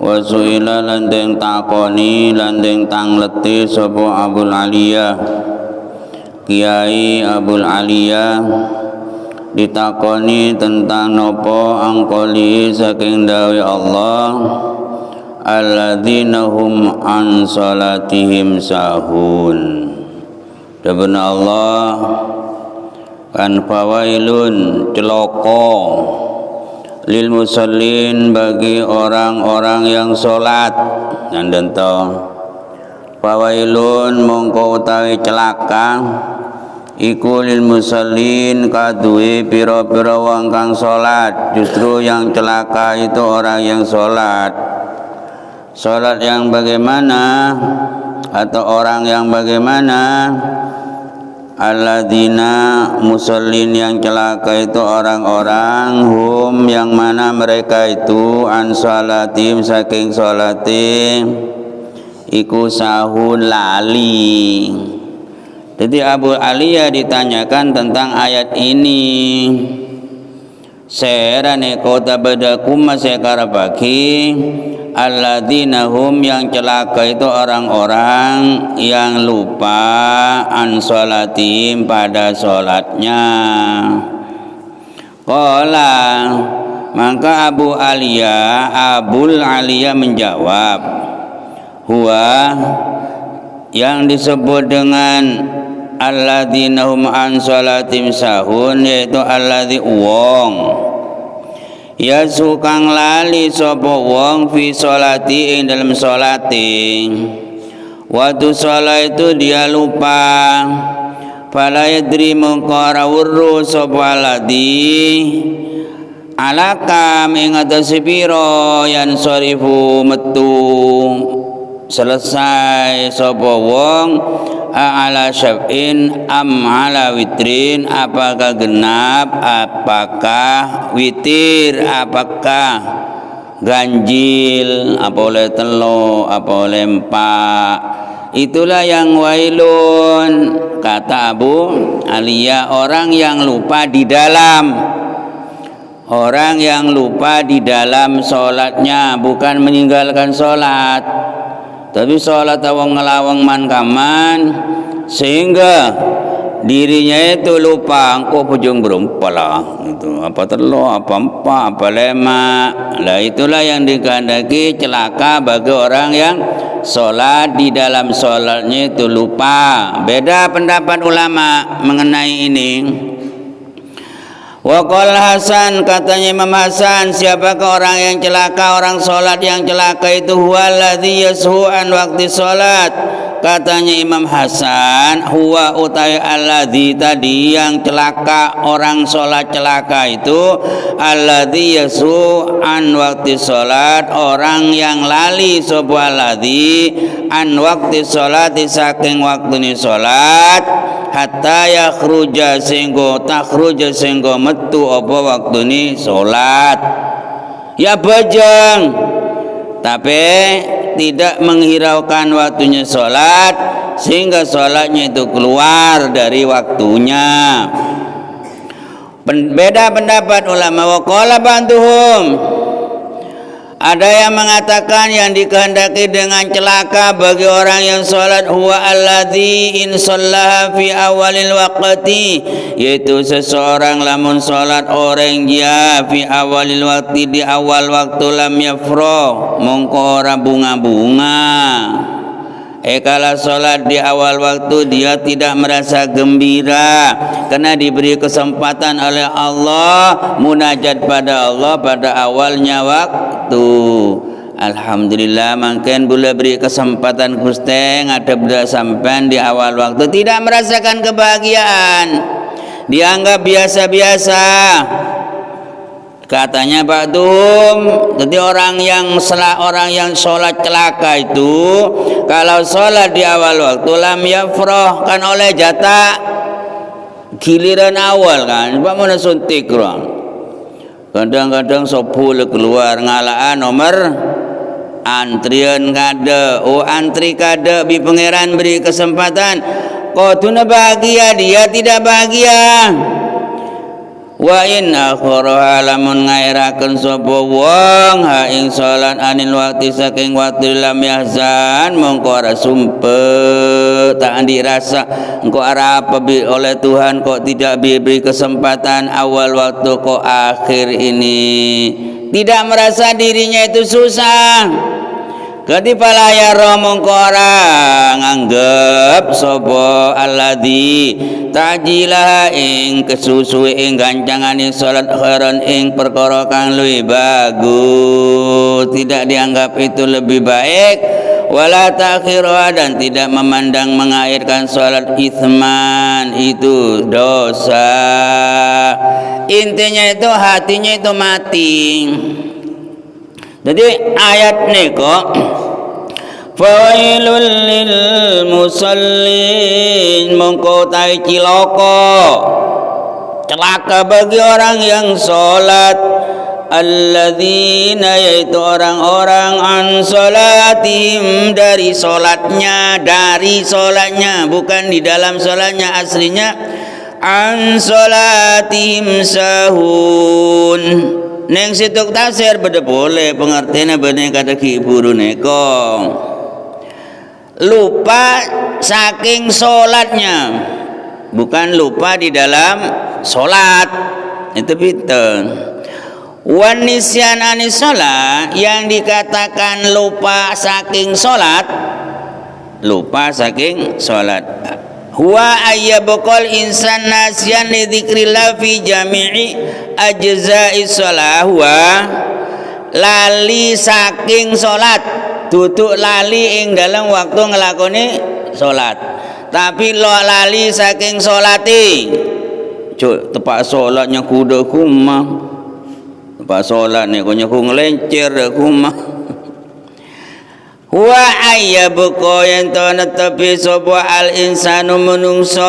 wa su'ila lan den takoni lan den tangleti sapa Abul Aliyah Kiai Abul Aliyah ditakoni tentang nopo angkoli saking dawe Allah alladzina hum an salatihim sahun. Dabana Allah kan fawailun celaka lil musallin bagi orang-orang yang salat. Nandhen to fawailun mongko utawi celaka iku lil musallin kaduwe pira-pira wong kang salat. Justru yang celaka itu orang yang salat. Salat yang bagaimana atau orang yang bagaimana? Alladzina musallin yang celaka itu orang-orang hum yang mana mereka itu an salatim saking salati iku sahun lali. Jadi Abu Aliyah ditanyakan tentang ayat ini. Serane kota badakum masekara bagi alladzina hum yang celaka itu orang-orang yang lupa an sholatim pada sholatnya. Qala maka Abul Aliyah menjawab, huwa yang disebut dengan alladzina hum an sholatim sahun yaitu alladzi wong ya sukang lali sapa wong fi sholati ing dalam sholati. Waktu sholat itu dia lupa, fala yadri mungkara wurru sapa alladzi alaka ing atase pira yan sarifu metu selesai sapa wong ala syaf'in am ala witrin, apakah genap, apakah witir, apakah ganjil, apa oleh telo, apa oleh empat. Itulah yang wailun, kata Abu Aliyah, orang yang lupa di dalam, orang yang lupa di dalam sholatnya, bukan meninggalkan sholat, tapi sholat awang ngelawang man kaman sehingga dirinya itu lupa engkau pujung berumpala itu apa telo apa empat apa lema. Lah itulah yang dikehendaki celaka bagi orang yang sholat di dalam sholatnya itu lupa. Beda pendapat ulama mengenai ini. Waqal Hasan, katanya Imam Hasan, siapakah orang yang celaka, orang sholat yang celaka itu huwa alladzi yashu an waqti sholat. Katanya Imam Hasan, huwa utai alladzi tadi yang celaka, orang sholat celaka itu alladzi yashu an waqti sholat, orang yang lali sapa alladzi an waqti sholat saking waktune sholat hatta yakhruja singgo takhruja singgo metu apa waktune salat. Ya bajang tapi tidak menghiraukan waktunya salat sehingga salatnya itu keluar dari waktunya. Beda pendapat ulama. Waqala bantuhum, ada yang mengatakan yang dikehendaki dengan celaka bagi orang yang sholat huwa alladzi in shallaha fi awalil waqti, yaitu seseorang lamun sholat orang dia fi awalil waqti di awal waktu lam yafro mongko ora bunga-bunga. Kalau sholat di awal waktu dia tidak merasa gembira karena diberi kesempatan oleh Allah munajat pada Allah pada awalnya waktu. Alhamdulillah, makin boleh beri kesempatan Gusti ngadep sampean di awal waktu tidak merasakan kebahagiaan, dianggap biasa-biasa. Katanya Ba'dum, jadi orang yang sholat celaka itu kalau sholat di awal waktu lam yafroh kan oleh jatah giliran awal kan, apa mana suntik orang. Kadang-kadang sopul keluar ngalaan nomor antrian kada, antri kada bi pangeran beri kesempatan. Kau tuna bahagia, dia tidak bahagia. Wa in akhara lamun ngairakeun sapa wong ha ing salat anil waqti saking waktu lam yahzan mongko ora sumpet tak dirasa engko arah apa oleh Tuhan kok tidak diberi kesempatan awal waktu kok akhir ini, tidak merasa dirinya itu susah. Ketipa layar mongko ora nganggep sapa alladzi tajilah ing kesusuhe ing gancangane salat khairan ing perkara kang luwih bagus, tidak dianggap itu lebih baik. Wala ta'khirha dan tidak memandang mengakhirkan salat itsman itu dosa. Intinya itu hatinya itu mati. Jadi ayat ni kok fawailul lil musallin mongko tai cilaka celaka bagi orang yang salat alladzina yaitu orang-orang an salatihim dari salatnya bukan di dalam salatnya, aslinya an salatihim sahun. Neng situk tafsir beda boleh pengertiannya bener kata ki buru neko lupa saking solatnya, bukan lupa di dalam solat itu betul. Wan nisyan anis solat yang dikatakan lupa saking solat, huwa ayyabqal insan nasyan li dzikrillah fi jami'i ajza'is shalah, huwa lali saking salat, duduk lali ing dalam waktu ngelakoni salat, tapi lo lali saking salati. Cuk, tepak salatnya kuda kumah, tepak salat ni kunya ku ngelencer kumah. Wa ayyabqa yantana tapi sapa al insanu menungso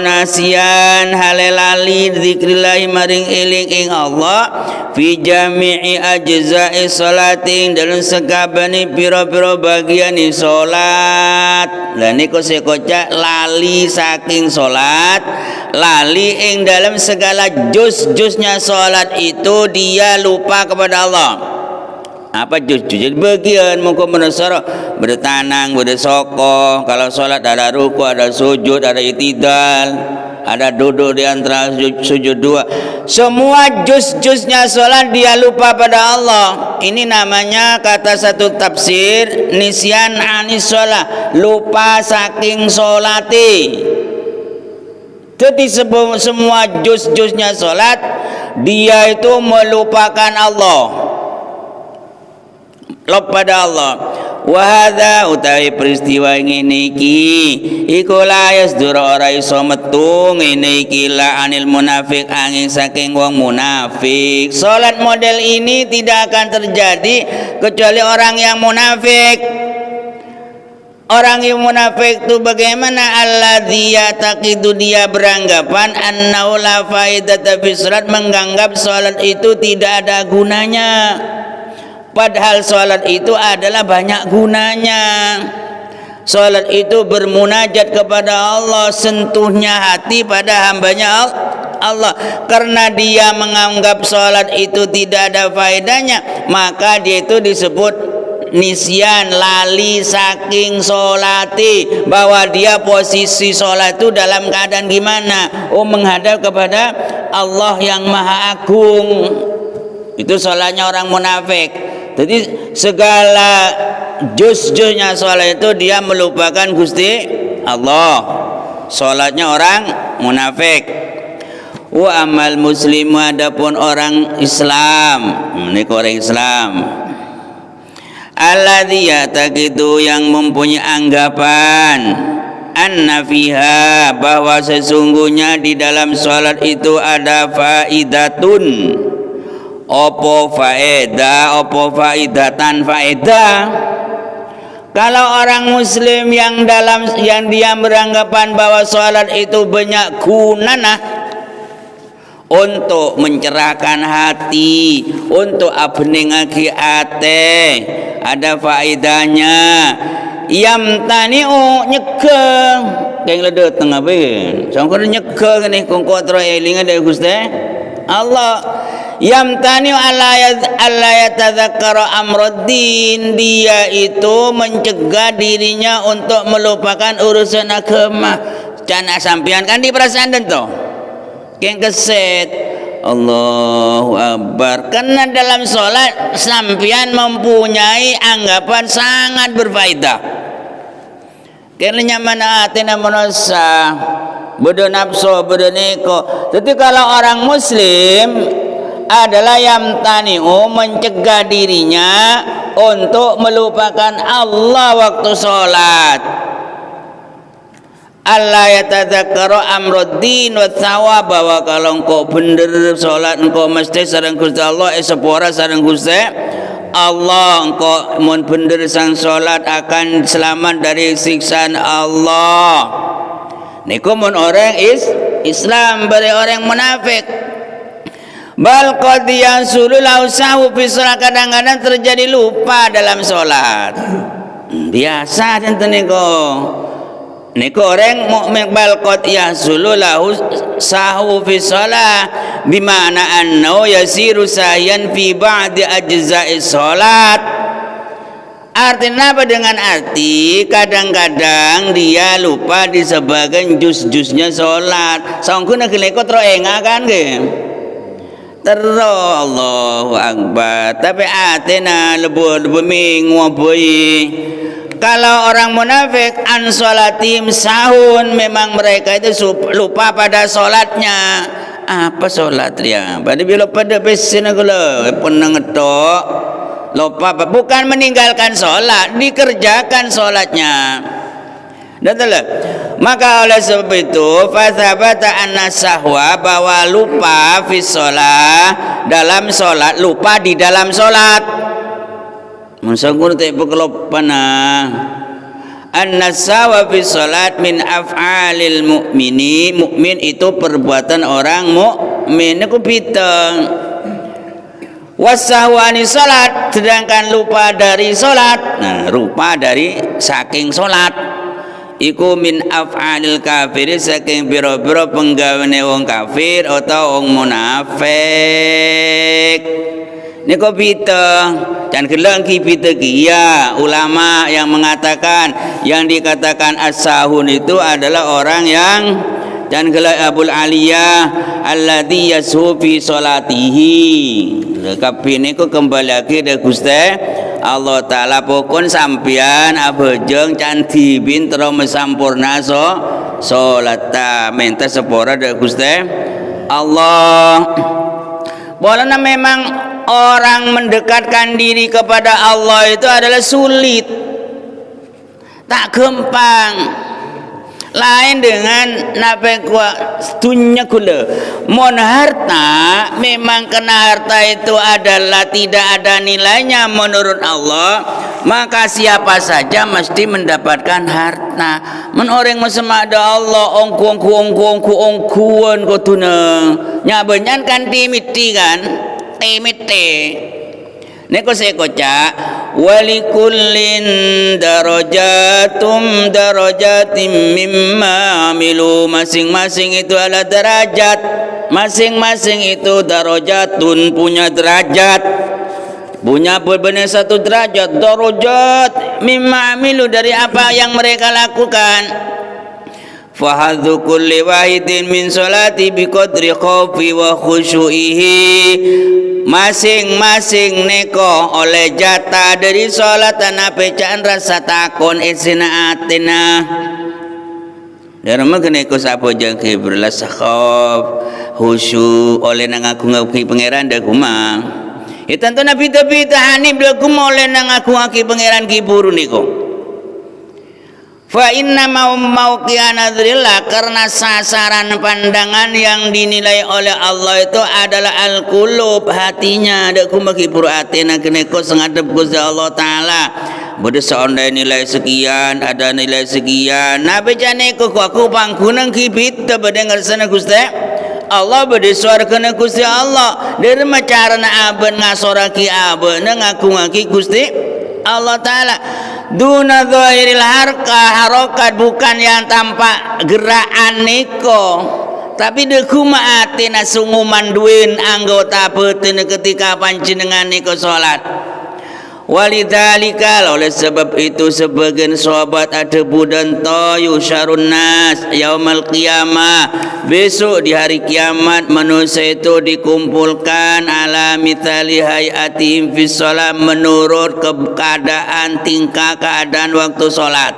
nasian halelali zikrillah maring eling ing Allah fi jami'i ajza'i salatin dalam sakabani pira-pira bagian salat. Lah niku sekocak lali saking salat, lali ing dalam segala juz-juznya salat itu dia lupa kepada Allah. Apa juz-juz bagian muka menasara bertanang bersoko. Kalau sholat ada ruku, ada sujud, ada itidal, ada duduk di antara sujud dua. Semua juz-juznya sholat dia lupa pada Allah. Ini namanya kata satu tafsir nisyan anis sholat, lupa saking sholati. Jadi semua juz-juznya sholat dia itu melupakan Allah, pada Allah. Wa hadza utawi peristiwa ngene iki iku la yasdur ora iso metu ngene iki la anil munafik angin saking wong munafik. Salat model ini tidak akan terjadi kecuali orang yang munafik. Orang yang munafik itu bagaimana? Alladzi yataqidu, dia beranggapan annahu la faidata fi salat, menganggap salat itu tidak ada gunanya. Padahal salat itu adalah banyak gunanya. Salat itu bermunajat kepada Allah, sentuhnya hati pada hambanya Allah. Karena dia menganggap salat itu tidak ada faedahnya, maka dia itu disebut nisyan, lali saking solati, bahwa dia posisi salat itu dalam keadaan gimana? Oh, menghadap kepada Allah yang Maha Agung. Itu salatnya orang munafik. Jadi segala juz-juznya sholat itu dia melupakan Gusti Allah. Sholatnya orang munafik. Wa amal muslim, adapun orang Islam, ini orang Islam, alladzi yataqidu, yang mempunyai anggapan anna fiha, bahwa sesungguhnya di dalam sholat itu ada faidatun. Opo faedah, opo faidatan faedah. Kalau orang muslim yang dia beranggapan bahwa sholat itu banyak gunanya untuk mencerahkan hati, untuk abningaki ate, ada faedahnya. Yamtani'u, nyegah, keng lede tengah be sangko nyeka ni kong kontrol eling ada Gusti Allah yamtani alla yatadzakkara amruddin, dia itu mencegah dirinya untuk melupakan urusan agama. Cana sampean kan di perasaan tentu keng keset Allahu Akbar, karena dalam sholat sampean mempunyai anggapan sangat berfaedah. Karena mana atina manusia bodoh nafsu bodoh neko. Tapi kalau orang muslim adalah yamtani'u, mencegah dirinya untuk melupakan Allah waktu sholat. Allah yatadzakkaru amruddin wa thawab, bahwa kalau engkau bener sholat engkau mesti sareng Gusti Allah sepora sareng Gusti Allah, engkau mun bener sang sholat akan selamat dari siksaan Allah. Niku mun orang Islam, bari orang munafik. Bal qad yasulu lausahu fi shalah, kadang-kadang terjadi lupa dalam sholat. Biasa tentu niku orang mukmin. Bal qad yasulu lahu sahu fi shalah bimana annahu yasiru sayan fi ba'di ajza'i sholat. Artinya apa? Dengan arti kadang-kadang dia lupa di sebagian juz-juznya sholat. Sangkuna keleko tro enga kan ke? Terus Allahu Akbar. Tapi atina lebu mingu boy. Kalau orang munafik an sholatim sahun, memang mereka itu lupa pada sholatnya. Apa sholat dia? Pada bila pada pesin aku lah pernah ngetok. Lupa, bukan meninggalkan sholat, dikerjakan sholatnya. Betul. Maka oleh sebab itu fathabata anna sahwa, bahwa lupa fi sholat, dalam sholat, lupa di dalam sholat. Musakur tak berkelopana. Anna sahwa fi sholat min af'alil mu'mini, mukmin itu perbuatan orang mukmin. Aku pitang. Wasahwani salat, sedangkan lupa dari salat. Nah, lupa dari saking salat iku min af'alil kafir, saking biro-biro penggaweane wong kafir atau wong munafik. Niku pita dan gelang ki pita ki ya, ulama yang mengatakan yang dikatakan as-sahun itu adalah orang yang dan gelar Abul Aliyah alladhi yashu fi salatihi. Kabeh niku kembali lagi ke Gusti Allah taala. Pokon sampean abejeng can dibintro mesampurna salat ta minta sepora de Gusti Allah. Bolehna memang orang mendekatkan diri kepada Allah itu adalah sulit, tak gampang. Lain dengan nape kuat dunia kula. Mon harta, memang kena harta itu adalah tidak ada nilainya menurut Allah, maka siapa saja mesti mendapatkan harta. Men orang mesema ada Allah ongkuan kotuna nyabenyan kan timiti kan timiti. Neko saya kocak walikullin darajatum darajatim mimma amilu, masing-masing itu adalah derajat, masing-masing itu darajatun punya derajat, punya benar satu derajat, darajat mimma amilu dari apa yang mereka lakukan. Fahadhu kulli wahidin min salati biqadri khawfi wa khusyu'ihi, masing-masing neko oleh jatah dari salat tanah pecaan rasa takon isina atina. Darma keneko sapa jang kibrlas khawf khusyu oleh nangaku-ngaku pangeran dak kumang. Itu nabi tapi tahanib dak oleh nangaku-ngaku pangeran kiburu niko. Fa inna mau kianadrillah, karena sasaran pandangan yang dinilai oleh Allah itu adalah al-qulub, hatinya. Ada kumaki pura atina keneko sengadep Gusti Allah taala. Bode seondai nilai sekian, ada nilai sekian. Nabi jane ko aku pangkunang kibit bede ngarsana Gusti Allah, bede suarkana Gusti Allah. Dari macarana aben ngasoraki aben ngaku ngaki Gusti Allah taala. duna zahiril harokat, bukan yang tampak gerakan niko, tapi dekuma atina sunguman duin anggota betin ketika panjenengan niko salat. Walidzalika, oleh sebab itu sebagian sahabat ada budan to yusyarun nas yaumal qiyamah, besok di hari kiamat manusia itu dikumpulkan ala mithali hayatihim fi shalah, menurut keadaan tingkah keadaan waktu salat.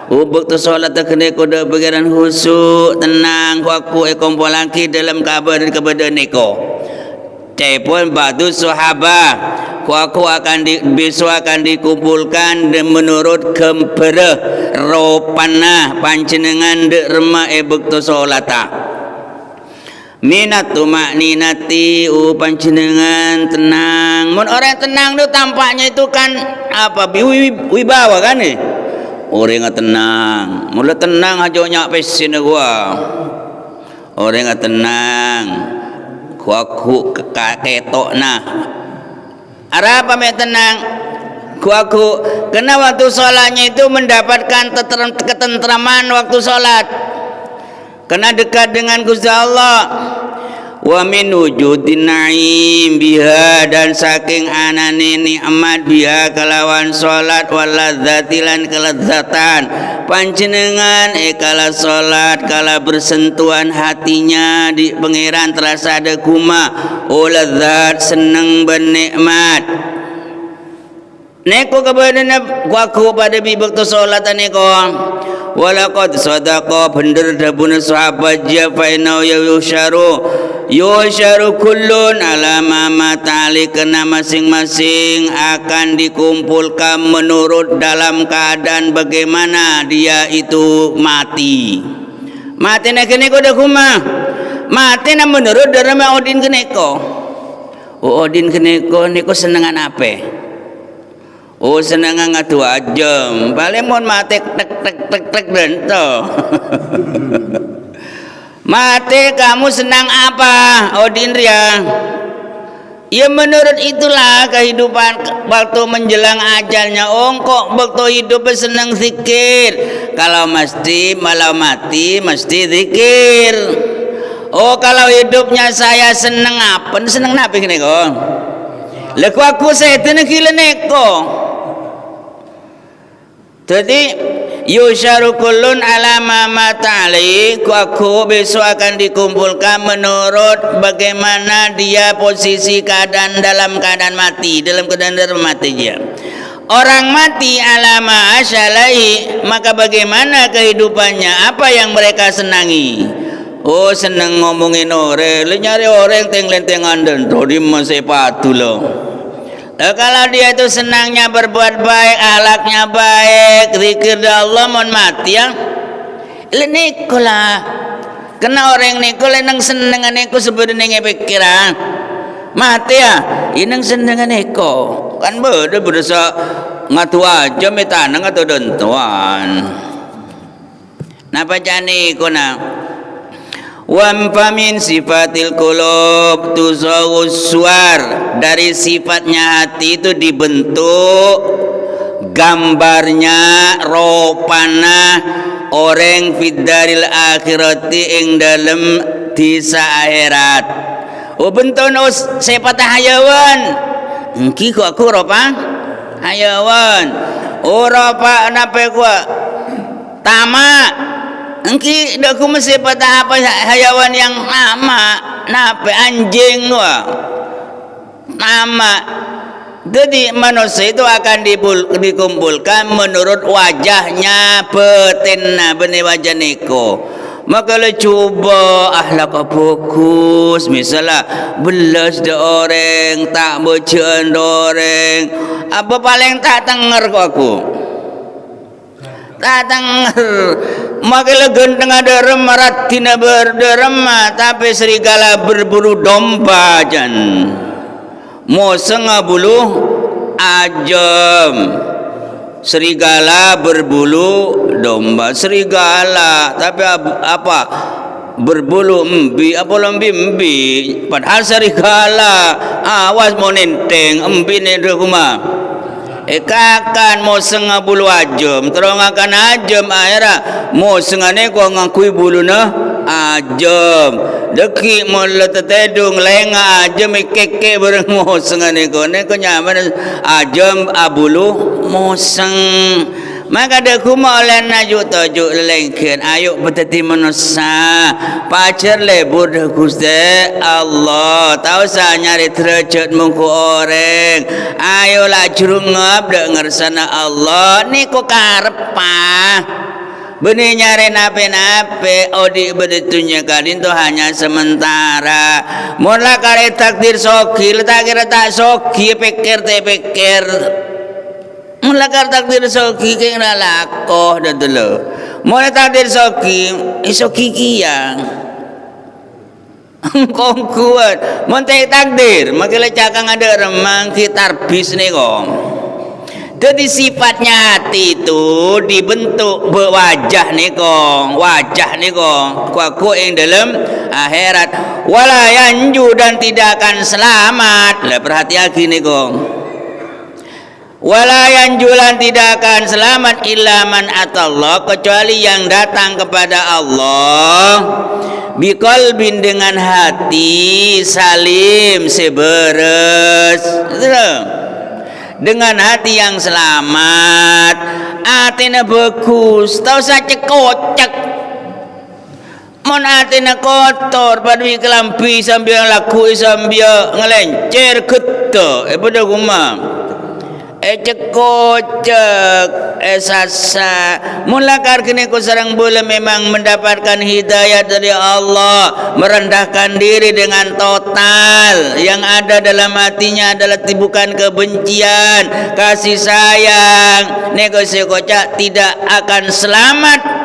Waktu salat terkena kuda bagian khusyuk tenang waku kumpulaki dalam kabar kepada neko. Cepun batu sahabat kuaku besok akan dikumpulkan menurut kempere ropana panjenengan de remah bekto solata minat tumakninati panjenengan tenang. Mun orang tenang tu tampaknya itu kan apa wibawa kan nih, orang tenang mula tenang aja nyak pesin gua, orang tenang kuaku keketok nah arah apa tenang kuaku kena waktu sholatnya itu mendapatkan ketentraman waktu sholat, kena dekat dengan Gusti Allah. Wa min wujudin na'im biha, dan saking anane nikmat biha kelawan salat, waladzati lan kelezatan panjenengan kala salat kala bersentuhan hatinya di pangeran terasa ada kuma uladzat seneng bernikmat neko kepada kuaku pada bibaktu salat neko. Walaqad sadaqa bener dabuna sahabat ja fa inna yusharu kullun ala ma ta'ali, kena masing-masing akan dikumpulkan menurut dalam keadaan bagaimana dia itu mati. Mati nak keneko dah kuma. Mati nak menurut dalam Odin keneko. Odin keneko neko senengan apa? Senengan ngatu ajam. Paling mon mati tek dento. Mati kamu senang apa Odin Ria? Ya menurut itulah kehidupan waktu menjelang ajalnya. Kok waktu hidup senang zikir, kalau malam mati mesti zikir. Kalau hidupnya saya senang apa? Senang apa ini kok? Leku aku saya tenang gila neko. Jadi yusharu kullun ala ma ta'ali, aku besok akan dikumpulkan menurut bagaimana dia posisi keadaan dalam keadaan mati, dalam keadaan mati dia. Orang mati alama asyalai, maka bagaimana kehidupannya, apa yang mereka senangi. Senang ngomongin orang, nyari orang teng-lentengan dan tadi masih patuh loh. Kalau dia itu senangnya berbuat baik, akhlaknya baik, zikir Allah mohon mati ya. Nikola. Kena orang nikola nang senengan niko sebenarnya pikiran. Mati ya, inang senengan niko. Kan beda sa ngatu aja metanang atau dentuan. Napa jani kona? Wampamin sifatil qulub tuzawus suar, dari sifatnya hati itu dibentuk gambarnya ropana orang fiddaril akhirati ing dalem disa akhirat. Benton sifat hayawan engki kok aku ropa hayawan ropa napa gua tamak. Engki dak ku mesti pada apa hayawan yang nama nape anjing wa nama. Jadi manusia itu akan dikumpulkan menurut wajahnya betinna benih wajah niko. Maka le cuba akhlak fokus, misalnya belas de orang tak bacaan orang apa paling tak denger kok aku tak denger. Maka legend tengah derem ratina berderem, tapi serigala berbulu domba jan moseng bulu ajam. Serigala berbulu domba, serigala tapi apa berbulu embi, apa embi padahal serigala. Awas mau nenteng embi ni rumah kakan mau sengah bulu ajam terong akan ajam akhirnya mau sengah ni kau ngakui bulu na ajam deki mau letetedung lenga ajam keke bareng mau sengah ni kau nyaman ajam abulu mau seng maka dah kuma oleh najuk tajuk lelengkin ayuk beteti manusia pacar lebur dah Gusti Allah tahu saya nyari derajat muka orang ayolah curungap dah ngersana Allah ni ko karpa benih nyari nape-nape odik bedetunya kadin tu hanya sementara mula kare takdir soki letak kira tak soki pikir te pikir mulakar takdir soki kena lakoh dah dulu mulai takdir soki soki kiyang kong kuat montek takdir makanya cakang ada remang kitar bis ni kong jadi sifatnya hati itu dibentuk berwajah ni kong kuaku yang dalam akhirat wala yanju dan tidak akan selamat lah perhati-hati ni kong wala yanjulan tidak akan selamat illa man atallah kecuali yang datang kepada Allah biqalbin dengan hati salim seberes dengan hati yang selamat atina bagus tau saja kocak mon atina kotor padwi kelampi sambil laku sambil ngelencer gede pada rumah cekocek sasa mulakar kini ku sarang boleh memang mendapatkan hidayah dari Allah merendahkan diri dengan total yang ada dalam hatinya adalah bukan kebencian kasih sayang negosiasi kocak tidak akan selamat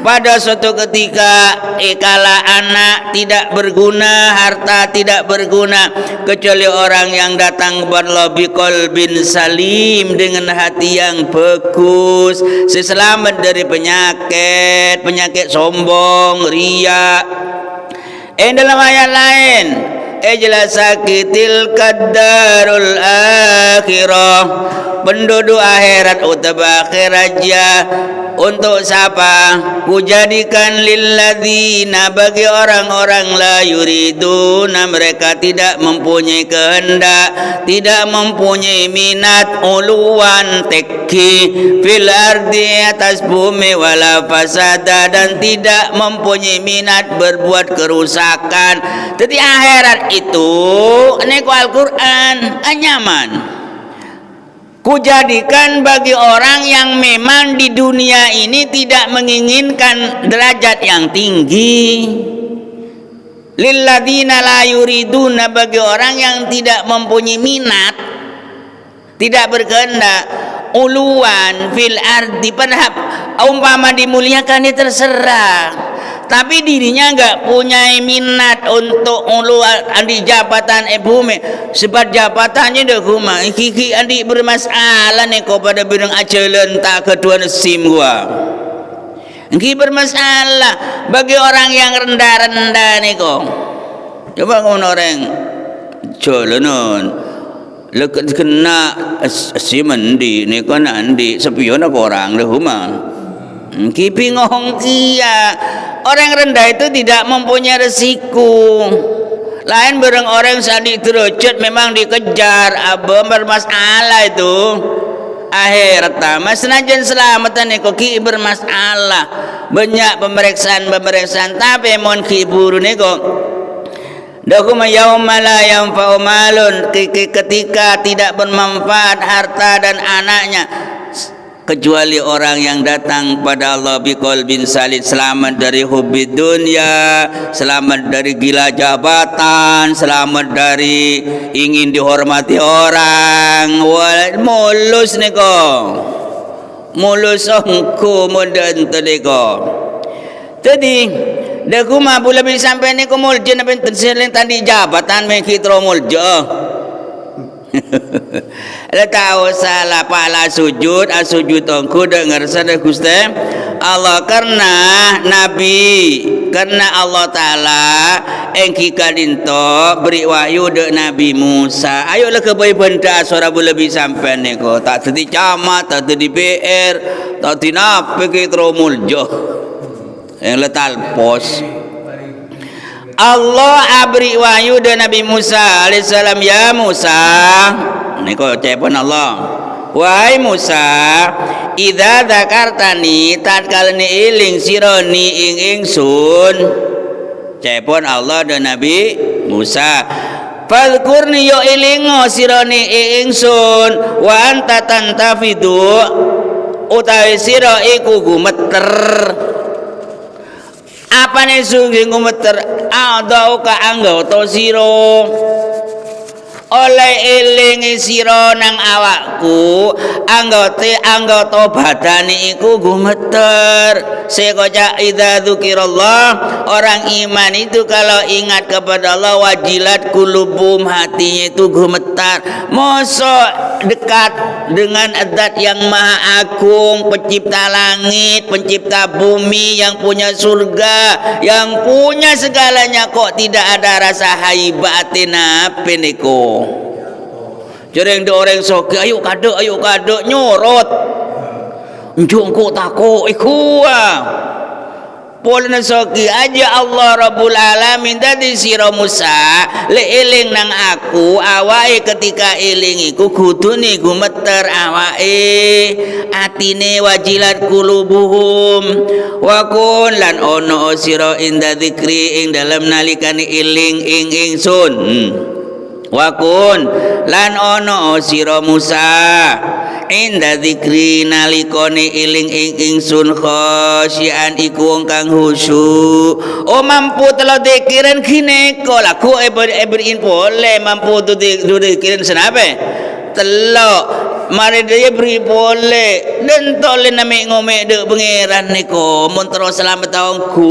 pada suatu ketika kala anak tidak berguna harta tidak berguna kecuali orang yang datang kepada Allah biqalbin salim dengan hati yang bagus selamat dari penyakit sombong riya dalam ayat lain ijlasakitil qadarul akhirah penduduk akhirat utaba akhiraja untuk siapa kujadikan lilladzina bagi orang-orang la yuriduna mereka tidak mempunyai kehendak tidak mempunyai minat uluan teki fil ardi atas bumi wala fasada dan tidak mempunyai minat berbuat kerusakan jadi akhirat itu ini Al-Quran nyaman kujadikan bagi orang yang memang di dunia ini tidak menginginkan derajat yang tinggi lilladzina la yuriduna bagi orang yang tidak mempunyai minat tidak berkehendak uluan fil ardi padahal umpama dimuliakan dia terserah tapi dirinya enggak punya minat untuk ulu andi jabatan bumi sebab jabatannya dah kuma kiki andi bermasalah ni kau pada bidang ajalan tak kedua sim gua kiki bermasalah bagi orang yang rendah-rendah ni kau coba kau orang jalanan lekat kena simandi ni kau nandi sepion aku orang dah kuma kipi ngong kia orang rendah itu tidak mempunyai resiko lain bareng orang sadik derajat memang dikejar abang bermasalah itu akhirat mas senajan selamatan ni ki bermasalah banyak pemeriksaan tapi mon ki buru ni kok dakuma yauma la yanfa'u malun ketika tidak bermanfaat harta dan anaknya kecuali orang yang datang pada Allah biqalbin salim selamat dari hubbi dunia selamat dari gila jabatan selamat dari ingin dihormati orang mulus ni ko mulus ongko moden tadi ko jadi daku mampu lebih sampai ni ko mulja na pentersiling tadi jabatan mengkitro mulja tahu salah pala sujud asujud ongku dengar sadar Gusti Allah karena Nabi karena Allah Ta'ala engki kadinto beri wahyu dek Nabi Musa. Ayolah ke bayi benda suara lebih sampai ni ko. Tak tadi camat, tak tadi PR, tak tadi apa ke teromul jo. Yang letal pos. Allah abri wahyu dek Nabi Musa alaihissalam, ya Musa. Ni ko cepon Allah. Wahai Musa, idza dzakartani tatkala ni iling sironi ing ingsun. Cepon Allah dan Nabi Musa, fadhkurni yo ilingo sironi ing ingsun wa anta tantafidu utawi sira iku gumeter. Apane sing gumeter? Adau ka anggota sira. Oleh eling sira nang awakku anggota badane iku gumeter. Sekoca idza dzukirallah, orang iman itu kalau ingat kepada Allah wajilat kulubum, hatinya itu gemetar. Mosok dekat dengan zat yang maha agung, pencipta langit, pencipta bumi, yang punya surga, yang punya segalanya, kok tidak ada rasa haibatin apa niko. Jereng de orang soki, ayo kado nyorot. Njung ko tako ikua. Polna soki aja Allah Rabbul Alamin tadi sira Musa le eling nang aku awake ketika eling iku kudune gumeter awake, atine wajilat kulubuhum wa kun lan ono sira inda dzikri ing dalem nalikane eling ing ingsun. Wakun lan ono sira Musa inda dzikri nalikane eling ing ingsun khosyian iku kang khusyuk. Oh mampu telo dikiran kene ko laku eberin boleh mampu tu dikiran senape telo mari dia beri boleh dan tole nami ngome de pangeran niko mun terus selamat tahunku.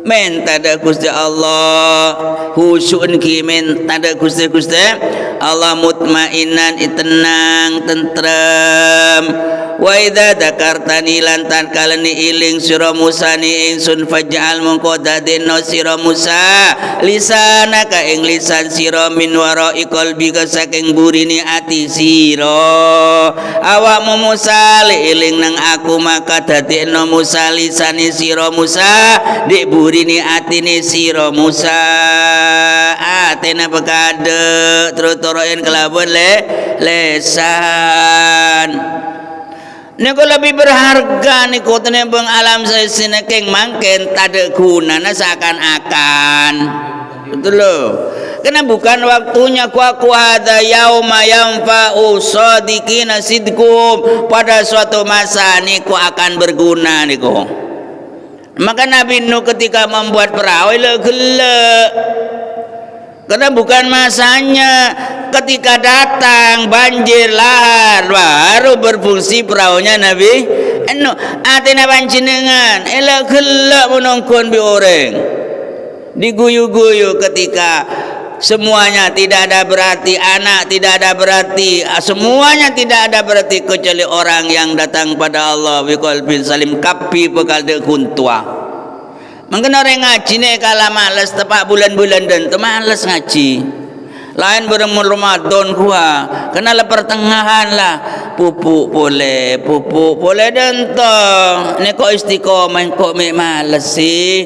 Men tada Gusti Allah khusyuk ki men tada Gusti Allah mutmainan tenang tentrem. Wa idza dzakartani lan tatkala ni iling sira Musa ni ingsun faj'al mongko dadeno sira Musa lisanaka ing lisan sira min wara'i qalbika saking burine ati sira. Awakmu Musa li iling nang aku maka dadekno Musa lisane sira Musa dik burine atine sira Musa. Atena bekade terus toroen kelabuan lesan. Niku lebih berharga niku tenebeng alam sesine keng mangken tade gunana seakan-akan. Betul loh. Karena bukan waktunya ku hadza yauma yanfa'u shadiqina sidqum. Pada suatu masa niku akan berguna niku. Maka Nabi Nuh ketika membuat perahu gelek. Karena bukan masanya. Ketika datang banjir lahar baru berfungsi perahunya Nabi Nuh. Atina panjenengan elok gelak menongkon bi orang diguyu-guyu ketika semuanya tidak ada berarti, anak tidak ada berarti, semuanya tidak ada berarti kecuali orang yang datang pada Allah bi qalbin salim kapi bekal de kuntua. Mungkin orang ngaji nih kalau malas tepat bulan-bulan dan malas ngaji. Lain berumur Ramadan gua kenal pertengahan lah pupuk boleh dan toh ni kok istiqomah kok malas sih.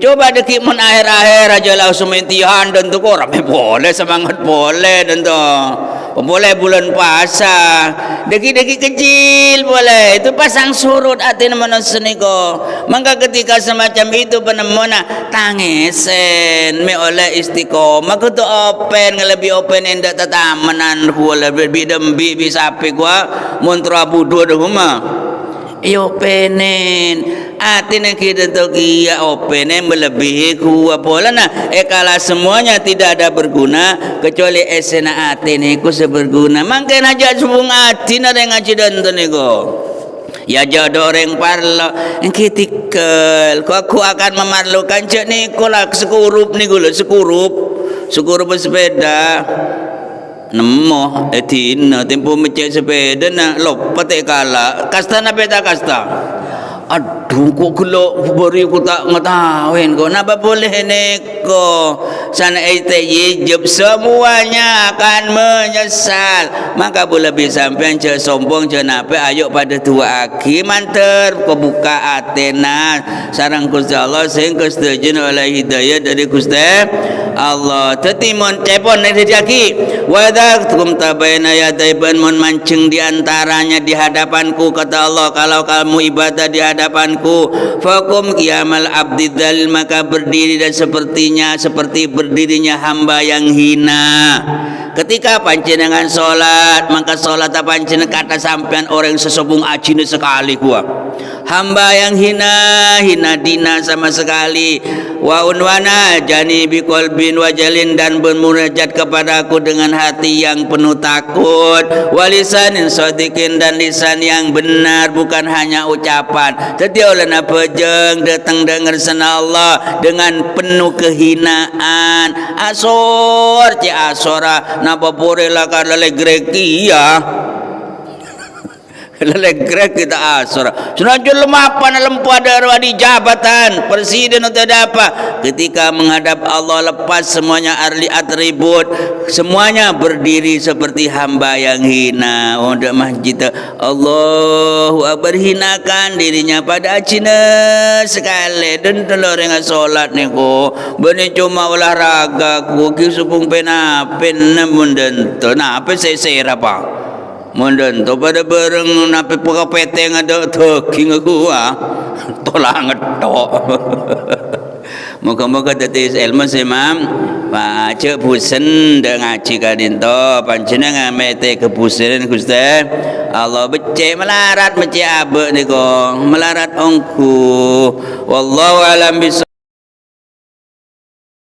Coba dekik mun akhir-akhir aja lah sementihan dan tu kok ramai boleh semangat boleh dan toh boleh bulan puasa deki-deki kecil boleh itu pasang surut hati mana seniko. Maka ketika semacam itu penemona tangisen me oleh istiqomah kudu open lebih open endak tatamanan gua lebih dembi bisa api gua montra budu ada rumah iyo penen atine kita tu kia opene melebihi gua pola nah kala semuanya tidak ada berguna kecuali esena atine ku seberguna. Mangken aja subung atin ada ngaji dan niku ya jodoh orang parlo engkitikel ku aku akan memerlukan cek niku lah sekurup niku lho sekurup sepeda nemo etina tempo mecek sepeda na lopat kala kasta na peta kasta aduh aduh kok gelok beri aku tak ngetahuin kau napa boleh neko sana ite yijub semuanya akan menyesal. Maka boleh bisa sampai je sombong je nape ayo pada tua aki manter kebuka atena sarang Gusti Allah sehingga setuju oleh hidayah dari Gusti Allah. Tetimun cepon dari aki wadaktum tabayna yadaiban mun mancing di antaranya di hadapanku kata Allah kalau kamu ibadah di hadapanku fakum qiyamal abdi dalil maka berdiri dan sepertinya seperti berdirinya hamba yang hina. Ketika panjenengan solat maka solat panjenengan kata sampean orang sesobung ajine sekali gua hamba yang hina dina sama sekali wa unwana jani bi qalbin wajalin dan bermunajat kepadaku dengan hati yang penuh takut walisanin sadiqin dan lisan yang benar bukan hanya ucapan jadi oleh pejeng datang dengar sana Allah dengan penuh kehinaan asor ci asora napa porela kada legrekia lelegrek kita asor senajan lemapan lempah darah di jabatan presiden atau apa ketika menghadap Allah lepas semuanya atribut semuanya berdiri seperti hamba yang hina. Untuk masjid Allahu Akbar hinakan dirinya pada acina sekali dan telur yang solat ni ko benih cuma olahraga ko kisupung penapen namun dan tu apa saya apa mundan to pada bareng nape pura peteng ada taking aku tolak ngetok. Moga-moga tetis ilmu semam baca pusen dak ngaji kadin to panjenengan mete kepusen Gusti Allah becek melarat becek abe niko melarat ongku wallahu alam bis